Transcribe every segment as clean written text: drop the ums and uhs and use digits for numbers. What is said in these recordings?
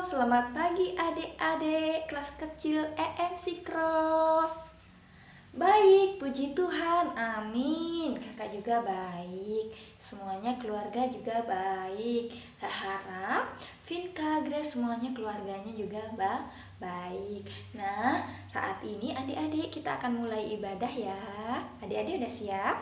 selamat pagi adik-adik kelas kecil EMC Cross. Baik, puji Tuhan, amin. Kakak juga baik, semuanya keluarga juga baik. Saya harap Vinka, Grace semuanya keluarganya juga baik. Nah, saat ini adik-adik kita akan mulai ibadah ya. Adik-adik udah siap?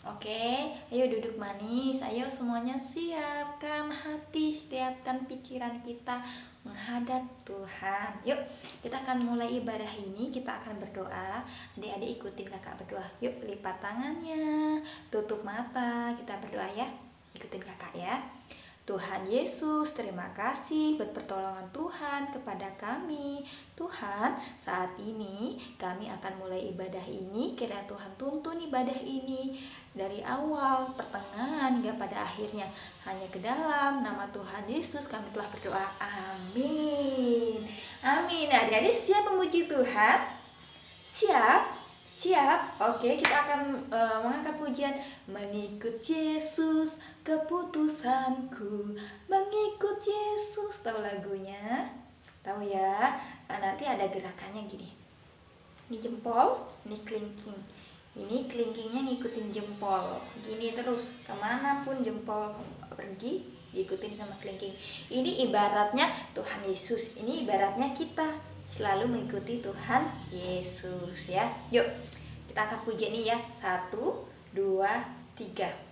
Oke, ayo duduk manis. Ayo semuanya siapkan hati, siapkan pikiran kita menghadap Tuhan. Yuk, kita akan mulai ibadah ini. Kita akan berdoa. Adik-adik ikutin kakak berdoa. Yuk, lipat tangannya, tutup mata. Kita berdoa ya. Ikutin kakak ya. Tuhan Yesus, terima kasih buat pertolongan Tuhan kepada kami. Tuhan, saat ini kami akan mulai ibadah ini. Kiranya Tuhan tuntun ibadah ini dari awal, pertengahan, hingga pada akhirnya. Hanya ke dalam nama Tuhan Yesus kami telah berdoa. Amin. Amin. Adik-adik siap memuji Tuhan? Siap? Siap? Oke, kita akan mengangkat pujian. Mengikut Yesus keputusanku, mengikut Yesus. Tahu lagunya? Tahu ya? Nah, nanti ada gerakannya gini. Ini jempol, ini kelingking. Ini kelingkingnya ngikutin jempol. Gini terus, kemanapun jempol pergi, diikutin sama kelingking. Ini ibaratnya Tuhan Yesus. Ini ibaratnya kita selalu mengikuti Tuhan Yesus ya. Yuk, kita akan puji ini ya. 1, 2, 3.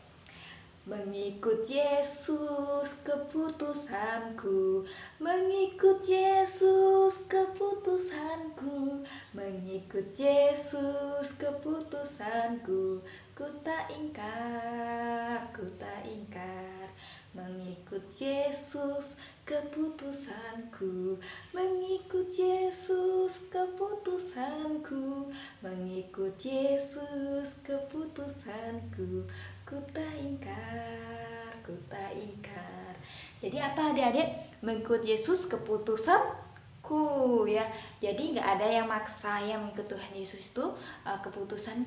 Mengikut Yesus keputusanku, mengikut Yesus keputusanku, mengikut Yesus keputusanku, ku tak ingkar, ku tak ingkar. Mengikut Yesus keputusanku, mengikut Yesus keputusanku, mengikut Yesus keputusanku, ku tak ingkar, ku tak ingkar. Jadi apa adik-adik? Mengikut Yesus keputusanku ya. Jadi nggak ada yang maksa ya mengikut Tuhan Yesus itu keputusan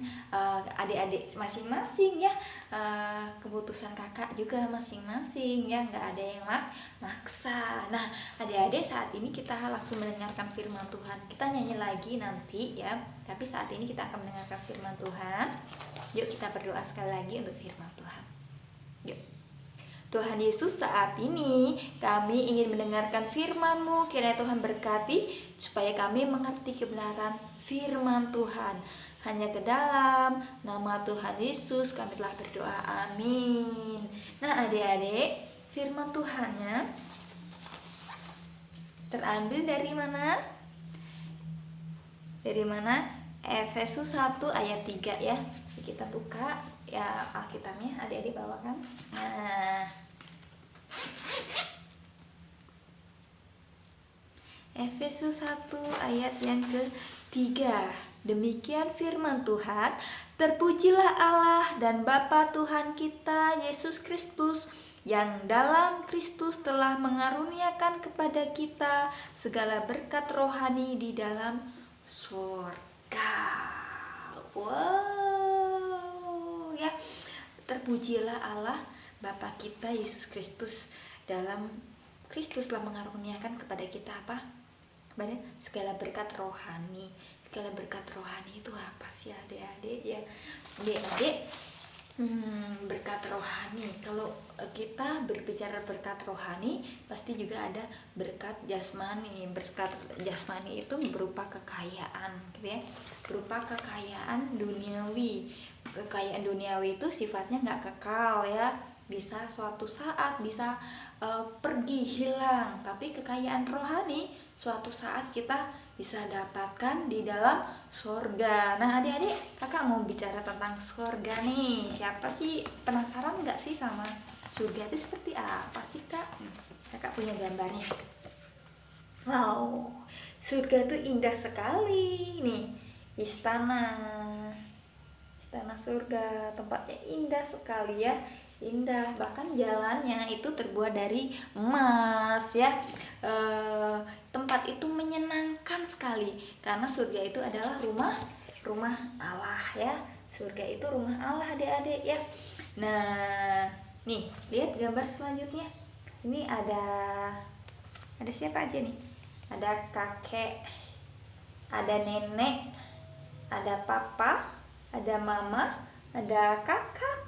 adik-adik masing-masing ya. Keputusan kakak juga masing-masing ya, nggak ada yang maksa. Nah, adik-adik saat ini kita langsung mendengarkan firman Tuhan. Kita nyanyi lagi nanti ya, tapi saat ini kita akan mendengarkan firman Tuhan. Yuk kita berdoa sekali lagi untuk firman Tuhan. Yuk. Tuhan Yesus, saat ini kami ingin mendengarkan firman-Mu. Kiranya Tuhan berkati supaya kami mengerti kebenaran firman Tuhan. Hanya ke dalam nama Tuhan Yesus kami telah berdoa. Amin. Nah adik-adik, firman Tuhannya terambil dari mana? Dari mana? Efesus 1 ayat 3 ya. Kita buka ya Alkitabnya, adik-adik bawakan. Nah, Efesus 1 ayat yang ke-3. Demikian firman Tuhan. Terpujilah Allah dan Bapa Tuhan kita Yesus Kristus, yang dalam Kristus telah mengaruniakan kepada kita segala berkat rohani di dalam surga. Wow ya, terpujilah Allah Bapa kita Yesus Kristus, dalam Kristus telah mengaruniakan kepada kita apa? Kepada segala berkat rohani. Segala berkat rohani itu apa sih adik-adik ya? Adik-adik, berkat rohani. Kalau kita berbicara berkat rohani, pasti juga ada berkat jasmani. Berkat jasmani itu berupa kekayaan, gitu ya. Berupa kekayaan duniawi. Kekayaan duniawi itu sifatnya nggak kekal ya. Bisa suatu saat bisa pergi hilang. Tapi kekayaan rohani suatu saat kita bisa dapatkan di dalam surga. Nah adik-adik, kakak mau bicara tentang surga nih. Siapa sih penasaran nggak sih sama surga itu seperti apa sih kak? Kakak punya gambarnya. Wow, surga itu indah sekali nih. Istana surga, tempatnya indah sekali ya. Indah, bahkan jalannya itu terbuat dari emas ya. Tempat itu menyenangkan sekali karena surga itu adalah rumah Allah ya. Surga itu rumah Allah adik-adik ya. Nah, nih lihat gambar selanjutnya. Ini ada Ada siapa aja nih? Ada kakek, ada nenek, ada papa, ada mama, ada kakak,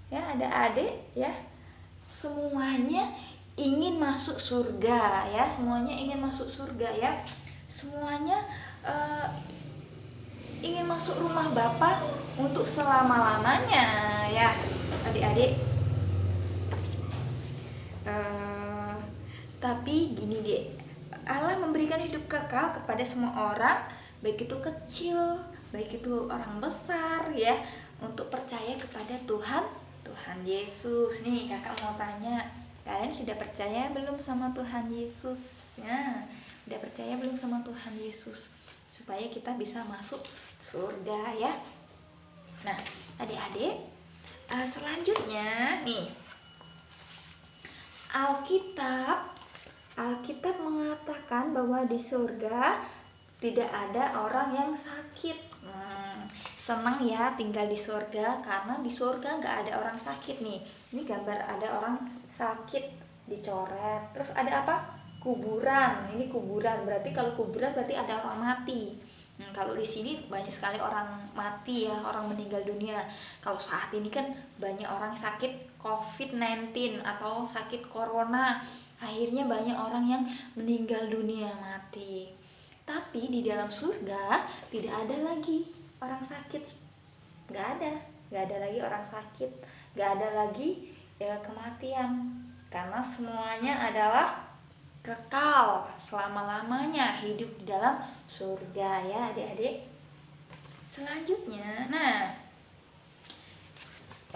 ya, ada adik, ya. Semuanya ingin masuk surga, ya. Semuanya ingin masuk surga, ya. Semuanya ingin masuk rumah Bapa untuk selama-lamanya, ya, adik-adik. Tapi gini deh, Allah memberikan hidup kekal kepada semua orang, baik itu kecil, baik itu orang besar, ya, untuk percaya kepada Tuhan Yesus. Nih kakak mau tanya, kalian sudah percaya belum sama Tuhan Yesus? Ya, udah percaya belum sama Tuhan Yesus? Supaya kita bisa masuk surga, ya. Nah, adik-adik, selanjutnya nih, Alkitab mengatakan bahwa di surga tidak ada orang yang sakit. Senang ya tinggal di surga, karena di surga nggak ada orang sakit nih. Ini gambar ada orang sakit dicoret. Terus ada apa? Kuburan. Ini kuburan, berarti kalau kuburan berarti ada orang mati. Kalau di sini banyak sekali orang mati, ya, orang meninggal dunia. Kalau saat ini kan banyak orang sakit COVID-19 atau sakit corona. Akhirnya banyak orang yang meninggal dunia, mati. Tapi di dalam surga tidak ada lagi orang sakit. Gak ada lagi orang sakit. Gak ada lagi, ya, kematian. Karena semuanya adalah kekal selama-lamanya, hidup di dalam surga, ya adik-adik. Selanjutnya, nah,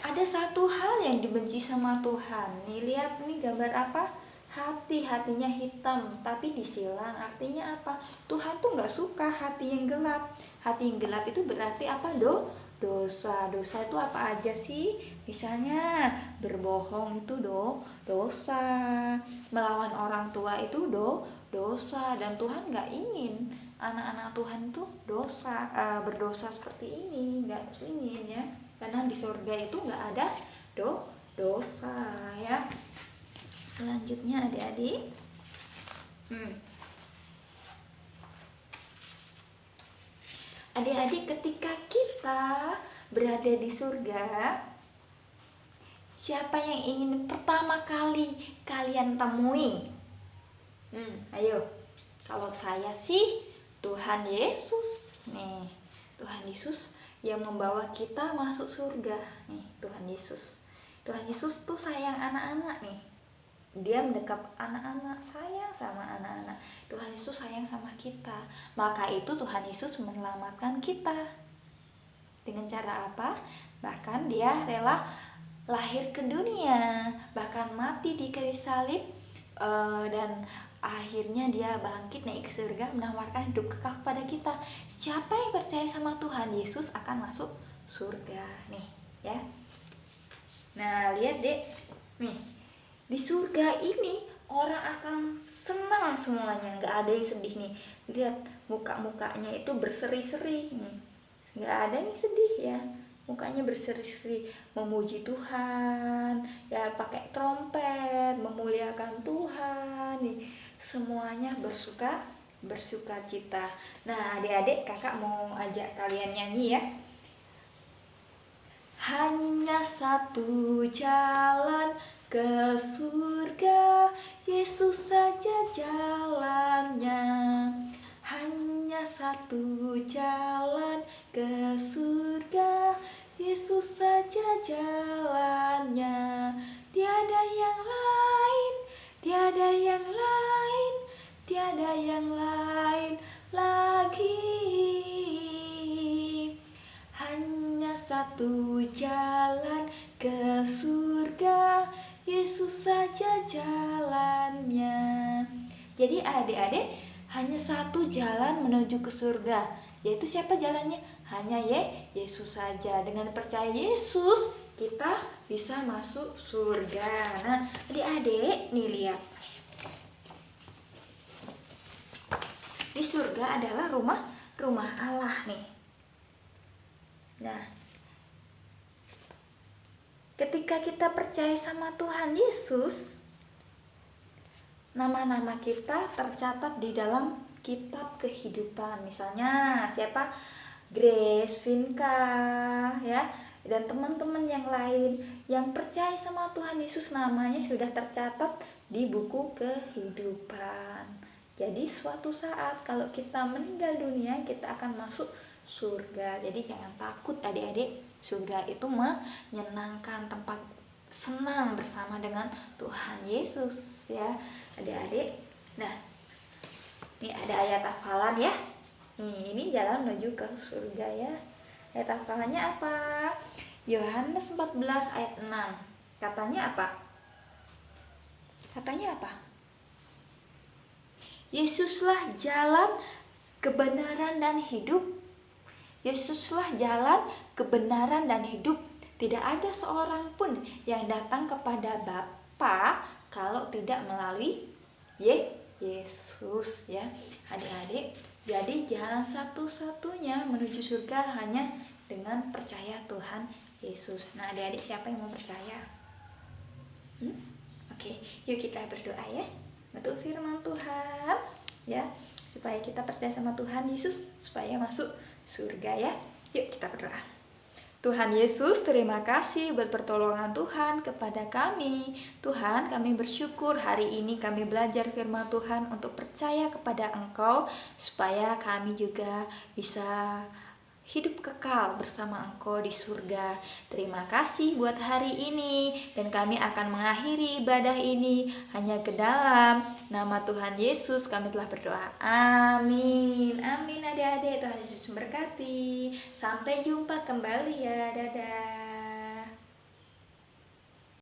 ada satu hal yang dibenci sama Tuhan. Nih, lihat nih gambar apa? Hatinya hitam tapi disilang. Artinya apa? Tuhan tuh nggak suka hati yang gelap. Hati yang gelap itu berarti apa? Dosa itu apa aja sih? Misalnya berbohong itu dosa, melawan orang tua itu dosa, dan Tuhan nggak ingin anak-anak Tuhan itu berdosa seperti ini, nggak ingin, ya, karena di surga itu nggak ada dosa, ya. Selanjutnya adik-adik, adik-adik, ketika kita berada di surga, siapa yang ingin pertama kali kalian temui? Ayo. Kalau saya sih Tuhan Yesus. Nih, Tuhan Yesus yang membawa kita masuk surga. Nih, Tuhan Yesus tuh sayang anak-anak nih. Dia mendekap anak-anak, sayang sama anak-anak. Tuhan Yesus sayang sama kita. Maka itu Tuhan Yesus menyelamatkan kita. Dengan cara apa? Bahkan dia rela lahir ke dunia, bahkan mati di kayu salib, dan akhirnya dia bangkit naik ke surga, menawarkan hidup kekal kepada kita. Siapa yang percaya sama Tuhan Yesus akan masuk surga, nih, ya. Nah, lihat deh, nih, di surga ini orang akan senang semuanya, nggak ada yang sedih nih. Lihat muka-mukanya itu berseri-seri nih, nggak ada yang sedih, ya. Mukanya berseri-seri, memuji Tuhan, ya, pakai trompet, memuliakan Tuhan nih. Semuanya bersuka cita. Nah, adik-adik, kakak mau ajak kalian nyanyi, ya. Hanya satu jalan ke surga, Yesus saja jalannya. Hanya satu jalan ke surga, Yesus saja jalannya. Tiada yang lain, tiada yang lain, tiada yang lain lagi. Hanya satu jalan ke surga, Yesus saja jalannya. Jadi adik-adik, hanya satu jalan menuju ke surga. Yaitu siapa jalannya? Hanya Yesus saja. Dengan percaya Yesus, kita bisa masuk surga. Nah, adik-adik, nih lihat. Di surga adalah rumah Allah nih. Nah, ketika kita percaya sama Tuhan Yesus, nama-nama kita tercatat di dalam kitab kehidupan. Misalnya siapa? Grace, Vinka, ya, dan teman-teman yang lain yang percaya sama Tuhan Yesus, namanya sudah tercatat di buku kehidupan. Jadi suatu saat kalau kita meninggal dunia, kita akan masuk surga. Jadi jangan takut adik-adik, surga itu menyenangkan, tempat senang bersama dengan Tuhan Yesus, ya adik-adik. Nah, ini ada ayat hafalan ya. Ini jalan menuju ke surga ya. Ayat hafalannya apa? Yohanes 14 ayat 6. Katanya apa? Katanya apa? Yesuslah jalan, kebenaran dan hidup. Yesuslah jalan, kebenaran dan hidup. Tidak ada seorang pun yang datang kepada Bapa kalau tidak melalui Yesus, ya adik-adik. Jadi jalan satu-satunya menuju surga hanya dengan percaya Tuhan Yesus. Nah adik-adik, siapa yang mau percaya? Oke, yuk kita berdoa ya untuk firman Tuhan, ya, supaya kita percaya sama Tuhan Yesus, supaya masuk surga ya. Yuk kita berdoa. Tuhan Yesus, terima kasih buat pertolongan Tuhan kepada kami. Tuhan, kami bersyukur hari ini kami belajar firman Tuhan untuk percaya kepada Engkau, supaya kami juga bisa hidup kekal bersama Engkau di surga. Terima kasih buat hari ini, dan kami akan mengakhiri ibadah ini hanya ke dalam nama Tuhan Yesus kami telah berdoa. Amin. Amin adik-adik. Tuhan Yesus memberkati. Sampai jumpa kembali ya. Dadah.